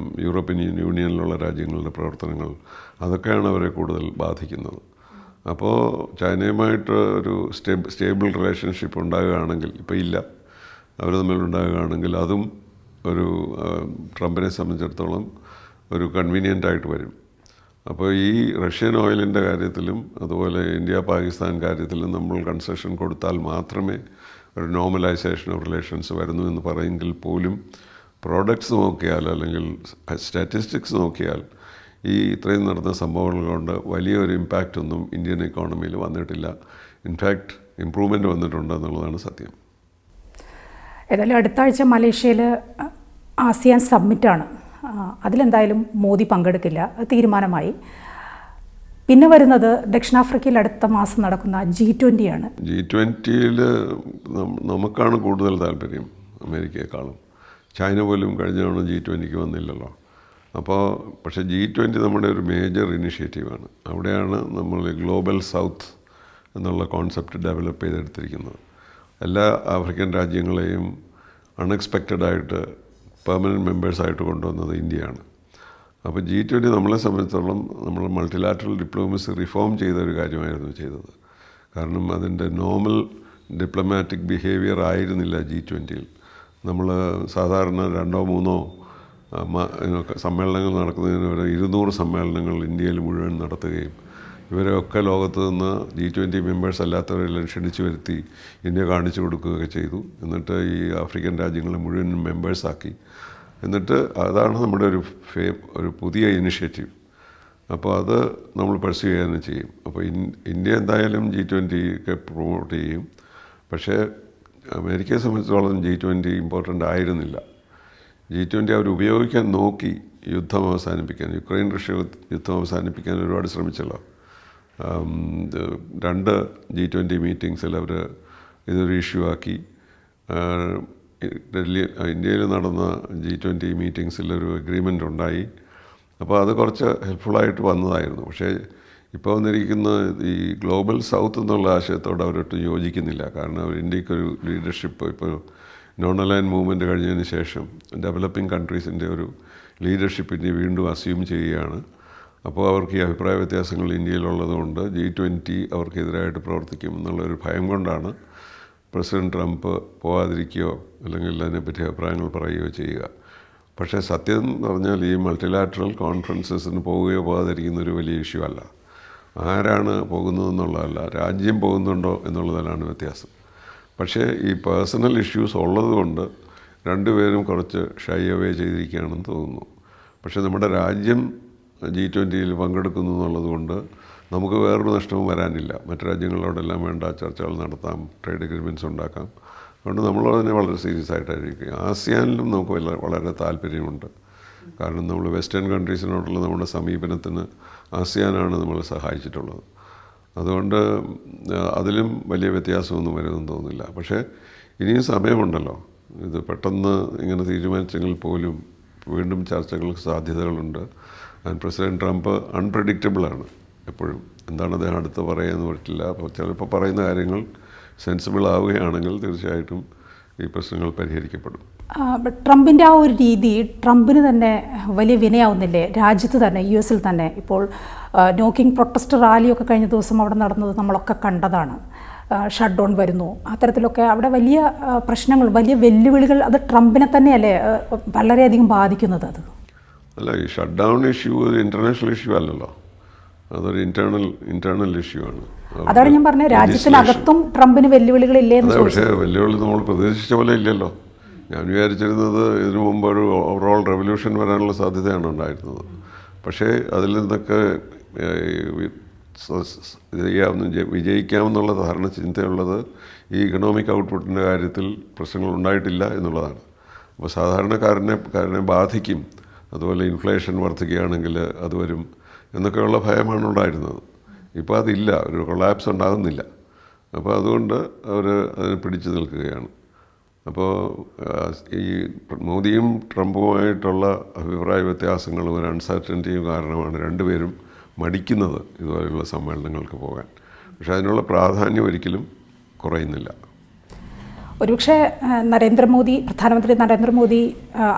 യൂറോപ്യൻ യൂണിയനിലുള്ള രാജ്യങ്ങളുടെ പ്രവർത്തനങ്ങൾ, അതൊക്കെയാണ് അവരെ കൂടുതൽ ബാധിക്കുന്നത്. അപ്പോൾ ചൈനയുമായിട്ട് ഒരു സ്റ്റേബിൾ റിലേഷൻഷിപ്പ് ഉണ്ടാകുകയാണെങ്കിൽ, ഇപ്പോൾ ഇല്ല, അവർ തമ്മിലുണ്ടാകുകയാണെങ്കിൽ അതും ഒരു ട്രംപിനെ സംബന്ധിച്ചിടത്തോളം ഒരു കൺവീനിയൻ്റ് ആയിട്ട് വരും. അപ്പോൾ ഈ റഷ്യൻ ഓയിലിൻ്റെ കാര്യത്തിലും അതുപോലെ ഇന്ത്യ പാകിസ്ഥാൻ കാര്യത്തിലും നമ്മൾ കൺസെഷൻ കൊടുത്താൽ മാത്രമേ ഒരു നോർമലൈസേഷൻ ഓഫ് റിലേഷൻസ് വരുന്നു എന്ന് പറയുമെങ്കിൽ പോലും പ്രോഡക്ട്സ് നോക്കിയാൽ അല്ലെങ്കിൽ സ്റ്റാറ്റിസ്റ്റിക്സ് നോക്കിയാൽ ഈ ഇത്രയും നടന്ന സംഭവങ്ങൾ കൊണ്ട് വലിയൊരു ഇമ്പാക്റ്റ് ഒന്നും ഇന്ത്യൻ എക്കോണമിയിൽ വന്നിട്ടില്ല. ഇൻഫാക്റ്റ് ഇമ്പ്രൂവ്മെൻറ്റ് വന്നിട്ടുണ്ട് എന്നുള്ളതാണ് സത്യം. ഏതായാലും അടുത്ത ആഴ്ച മലേഷ്യയിൽ ആസിയാൻ സമ്മിറ്റാണ്. അതിലെന്തായാലും മോദി പങ്കെടുക്കില്ല, അത് തീരുമാനമായി. പിന്നെ വരുന്നത് ദക്ഷിണാഫ്രിക്കയിൽ അടുത്ത മാസം നടക്കുന്ന G20 ആണ്. G20 നമുക്കാണ് കൂടുതൽ താല്പര്യം അമേരിക്കയെക്കാളും. ചൈന പോലും കഴിഞ്ഞ തവണ G20 വന്നില്ലല്ലോ. അപ്പോൾ പക്ഷേ G20 നമ്മുടെ ഒരു മേജർ ഇനിഷ്യേറ്റീവാണ്. അവിടെയാണ് നമ്മൾ ഗ്ലോബൽ സൗത്ത് എന്നുള്ള കോൺസെപ്റ്റ് ഡെവലപ്പ് ചെയ്തെടുത്തിരിക്കുന്നത്. എല്ലാ ആഫ്രിക്കൻ രാജ്യങ്ങളെയും അൺഎക്സ്പെക്റ്റഡായിട്ട് പെർമനൻറ്റ് മെമ്പേഴ്സായിട്ട് കൊണ്ടുവന്നത് ഇന്ത്യയാണ്. അപ്പോൾ G20 നമ്മളെ സംബന്ധിച്ചിടത്തോളം നമ്മൾ മൾട്ടിലാറ്ററൽ ഡിപ്ലോമസി റിഫോം ചെയ്ത ഒരു കാര്യമായിരുന്നു ചെയ്തത്. കാരണം അതിൻ്റെ നോർമൽ ഡിപ്ലോമാറ്റിക് ബിഹേവിയർ ആയിരുന്നില്ല G20. നമ്മൾ സാധാരണ 2-3 സമ്മേളനങ്ങൾ നടക്കുന്നതിന് ഒരു 200 സമ്മേളനങ്ങൾ ഇന്ത്യയിൽ മുഴുവൻ നടത്തുകയും ഇവരെയൊക്കെ ലോകത്ത് നിന്ന് G20 മെമ്പേഴ്സ് അല്ലാത്തവരെല്ലാം ക്ഷണിച്ചു വരുത്തി ഇന്ത്യ കാണിച്ചു കൊടുക്കുകയൊക്കെ ചെയ്തു. എന്നിട്ട് ഈ ആഫ്രിക്കൻ രാജ്യങ്ങളെ മുഴുവൻ മെമ്പേഴ്സാക്കി. എന്നിട്ട് അതാണ് നമ്മുടെ ഒരു പുതിയ ഇനിഷ്യേറ്റീവ്. അപ്പോൾ അത് നമ്മൾ പെർസ്യൂ ചെയ്യാനും ചെയ്യും. അപ്പോൾ ഇന്ത്യ എന്തായാലും G20 ഒക്കെ പ്രൊമോട്ട് ചെയ്യും. പക്ഷേ അമേരിക്കയെ സംബന്ധിച്ചിടത്തോളം G20 ഇമ്പോർട്ടൻ്റ് ആയിരുന്നില്ല. G20 അവർ ഉപയോഗിക്കാൻ നോക്കി യുദ്ധം അവസാനിപ്പിക്കാൻ, യുക്രൈൻ-റഷ്യ യുദ്ധം അവസാനിപ്പിക്കാൻ ഒരുപാട് ശ്രമിച്ചല്ലോ. 2 G20 മീറ്റിങ്സിൽ അവർ ഇതൊരു ഇഷ്യൂ ആക്കി. ഇന്ത്യയിൽ നടന്ന G20 മീറ്റിങ്സിൽ ഒരു അഗ്രിമെൻ്റ് ഉണ്ടായി. അപ്പോൾ അത് കുറച്ച് ഹെൽപ്ഫുള്ളായിട്ട് വന്നതായിരുന്നു. പക്ഷേ ഇപ്പോൾ വന്നിരിക്കുന്ന ഈ ഗ്ലോബൽ സൗത്ത് എന്നുള്ള ആശയത്തോട് അവരൊട്ടും യോജിക്കുന്നില്ല. കാരണം അവർ ഇന്ത്യക്കൊരു ലീഡർഷിപ്പ് ഇപ്പോൾ നോൺ അലൈൻ മൂവ്മെൻറ്റ് കഴിഞ്ഞതിന് ശേഷം ഡെവലപ്പിംഗ് കൺട്രീസിൻ്റെ ഒരു ലീഡർഷിപ്പ് ഇന്ത്യ വീണ്ടും അസ്യൂം ചെയ്യുകയാണ്. അപ്പോൾ അവർക്ക് ഈ അഭിപ്രായ വ്യത്യാസങ്ങൾ ഇന്ത്യയിലുള്ളത് കൊണ്ട് G20 അവർക്കെതിരായിട്ട് പ്രവർത്തിക്കും എന്നുള്ളൊരു ഭയം കൊണ്ടാണ് പ്രസിഡന്റ് ട്രംപ് പോകാതിരിക്കുകയോ അല്ലെങ്കിൽ അതിനെപ്പറ്റി അഭിപ്രായങ്ങൾ പറയുകയോ ചെയ്യുക. പക്ഷേ സത്യം എന്ന് പറഞ്ഞാൽ ഈ മൾട്ടിലാറ്ററൽ കോൺഫറൻസസിന് പോവുകയോ പോകാതിരിക്കുന്ന ഒരു വലിയ ഇഷ്യൂ അല്ല. ആരാണ് പോകുന്നതെന്നുള്ളതല്ല, രാജ്യം പോകുന്നുണ്ടോ എന്നുള്ളതിലാണ് വ്യത്യാസം. പക്ഷേ ഈ പേഴ്സണൽ ഇഷ്യൂസ് ഉള്ളതുകൊണ്ട് രണ്ടുപേരും കുറച്ച് ഷൈ അവേ ചെയ്തിരിക്കുകയാണെന്ന് തോന്നുന്നു. പക്ഷേ നമ്മുടെ രാജ്യം G20 പങ്കെടുക്കുന്നു എന്നുള്ളതുകൊണ്ട് നമുക്ക് വേറൊരു നഷ്ടവും വരാനില്ല. മറ്റു രാജ്യങ്ങളോടെല്ലാം വേണ്ട ചർച്ചകൾ നടത്താം, ട്രേഡ് അഗ്രിമെൻറ്റ്സ് ഉണ്ടാക്കാം. അതുകൊണ്ട് നമ്മളതിനെ വളരെ സീരിയസ് ആയിട്ടായിരിക്കും. ആസിയാനിലും നമുക്ക് വളരെ താല്പര്യമുണ്ട്. കാരണം നമ്മൾ വെസ്റ്റേൺ കൺട്രീസിനോടുള്ള നമ്മുടെ സമീപനത്തിന് ആസിയാനാണ് നമ്മളെ സഹായിച്ചിട്ടുള്ളത്. അതുകൊണ്ട് അതിലും വലിയ വ്യത്യാസമൊന്നും വരുമെന്ന് തോന്നുന്നില്ല. പക്ഷേ ഇനിയും സമയമുണ്ടല്ലോ. ഇത് പെട്ടെന്ന് ഇങ്ങനെ തീരുമാനിച്ചെങ്കിൽ പോലും വീണ്ടും ചർച്ചകൾക്ക് സാധ്യതകളുണ്ട്. ആൻഡ് പ്രസിഡന്റ് ട്രംപ് അൺപ്രഡിക്റ്റബിളാണ് എപ്പോഴും. എന്താണ് അദ്ദേഹം അടുത്ത് പറയാമെന്ന് പറ്റില്ല. അപ്പോൾ ചിലപ്പോൾ പറയുന്ന കാര്യങ്ങൾ സെൻസിബിൾ ആവുകയാണെങ്കിൽ തീർച്ചയായിട്ടും ഈ പ്രശ്നങ്ങൾ പരിഹരിക്കപ്പെടും. ട്രംപിൻ്റെ ആ ഒരു രീതി ട്രംപിന് തന്നെ വലിയ വിനയാവുന്നില്ലേ? രാജ്യത്ത് തന്നെ, US തന്നെ ഇപ്പോൾ നോക്കിംഗ് പ്രൊട്ടസ്റ്റ് റാലിയൊക്കെ കഴിഞ്ഞ ദിവസം അവിടെ നടന്നത് നമ്മളൊക്കെ കണ്ടതാണ്. ഷട്ട് ഡൗൺ വരുന്നു, അത്തരത്തിലൊക്കെ അവിടെ വലിയ പ്രശ്നങ്ങൾ, വലിയ വെല്ലുവിളികൾ അത് ട്രംപിനെ തന്നെയല്ലേ വളരെയധികം ബാധിക്കുന്നത്? അത് അല്ല, ഈ ഷട്ട് ഡൗൺ ഇഷ്യൂ ഒരു ഇൻ്റർനാഷണൽ ഇഷ്യൂ അല്ലല്ലോ, അതൊരു ഇൻറ്റേർണൽ ഇഷ്യൂ ആണ്. അതാണ് ഞാൻ പറഞ്ഞത്, രാജ്യത്തിനകത്തും ട്രംപിന് വെല്ലുവിളികളില്ലേ എന്ന്. പക്ഷേ വെല്ലുവിളി നമ്മൾ പ്രതീക്ഷിച്ച പോലെ ഇല്ലല്ലോ. ഞാൻ വിചാരിച്ചിരുന്നത് ഇതിനു മുമ്പ് ഒരു ഓവറോൾ റെവല്യൂഷൻ വരാനുള്ള സാധ്യതയാണ് ഉണ്ടായിരുന്നത്. പക്ഷേ അതിൽ നിന്നൊക്കെ വിജയിക്കാമെന്നുള്ള ധാരണ ചിന്തയുള്ളത് ഈ ഇക്കണോമിക് ഔട്ട്പുട്ടിൻ്റെ കാര്യത്തിൽ പ്രശ്നങ്ങൾ ഉണ്ടായിട്ടില്ല എന്നുള്ളതാണ്. അപ്പോൾ സാധാരണക്കാരനെ ബാധിക്കും, അതുപോലെ ഇൻഫ്ലേഷൻ വർദ്ധിക്കുകയാണെങ്കിൽ അത് വരും എന്നൊക്കെയുള്ള ഭയമാണ് ഉണ്ടായിരുന്നത്. ഇപ്പോൾ അതില്ല, ഒരു കൊളാപ്സ് ഉണ്ടാകുന്നില്ല. അപ്പോൾ അതുകൊണ്ട് അവർ അതിനെ പിടിച്ചു നിൽക്കുകയാണ്. അപ്പോൾ ഈ മോദിയും ട്രംപുമായിട്ടുള്ള അഭിപ്രായ വ്യത്യാസങ്ങളും ഒരു അൺസർട്ടനിറ്റിയും കാരണമാണ് രണ്ടുപേരും മടിക്കുന്നത് ഇതുപോലെയുള്ള സമ്മേളനങ്ങൾക്ക് പോകാൻ. പക്ഷേ അതിനുള്ള പ്രാധാന്യം ഒരിക്കലും കുറയുന്നില്ല. ഒരുപക്ഷെ പ്രധാനമന്ത്രി നരേന്ദ്രമോദി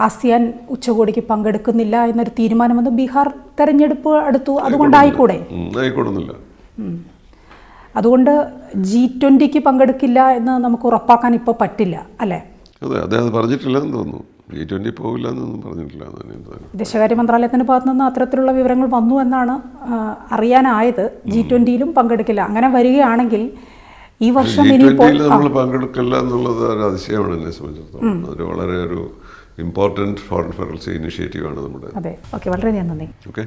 ആസിയാൻ ഉച്ചകോടിക്ക് പങ്കെടുക്കുന്നില്ല എന്നൊരു തീരുമാനം വന്ന് ബീഹാർ തെരഞ്ഞെടുപ്പ് അടുത്തു, അതുകൊണ്ടായിക്കൂടെ? ആയിക്കോടുന്നില്ല. അതുകൊണ്ട് G20 പങ്കെടുക്കില്ല എന്ന് നമുക്ക് ഉറപ്പാക്കാൻ ഇപ്പോൾ പറ്റില്ല, അല്ലേ? അതെ, അദ്ദേഹം പറഞ്ഞിട്ടില്ലെന്ന് തോന്നുന്നു. G20 പോകില്ല എന്നൊന്നും പറഞ്ഞിട്ടില്ല. വിദേശകാര്യ മന്ത്രാലയത്തിൻ്റെ ഭാഗത്തു നിന്ന് അത്തരത്തിലുള്ള വിവരങ്ങൾ വന്നു എന്നാണ് അറിയാനായത്. G20യിലും പങ്കെടുക്കില്ല. അങ്ങനെ വരികയാണെങ്കിൽ ഈ വർഷം നമ്മൾ പങ്കെടുക്കില്ല എന്നുള്ളത് ഒരു അതിശയമാണ് എന്നെ സംബന്ധിച്ചിടത്തോളം. അതൊരു വളരെ ഒരു ഇമ്പോർട്ടൻറ്റ് ഫോറിൻ പോളിസി ഇനിഷ്യേറ്റീവാണ് നമ്മുടെ. അതെ, ഓക്കെ, വളരെ നന്ദി. ഓക്കെ.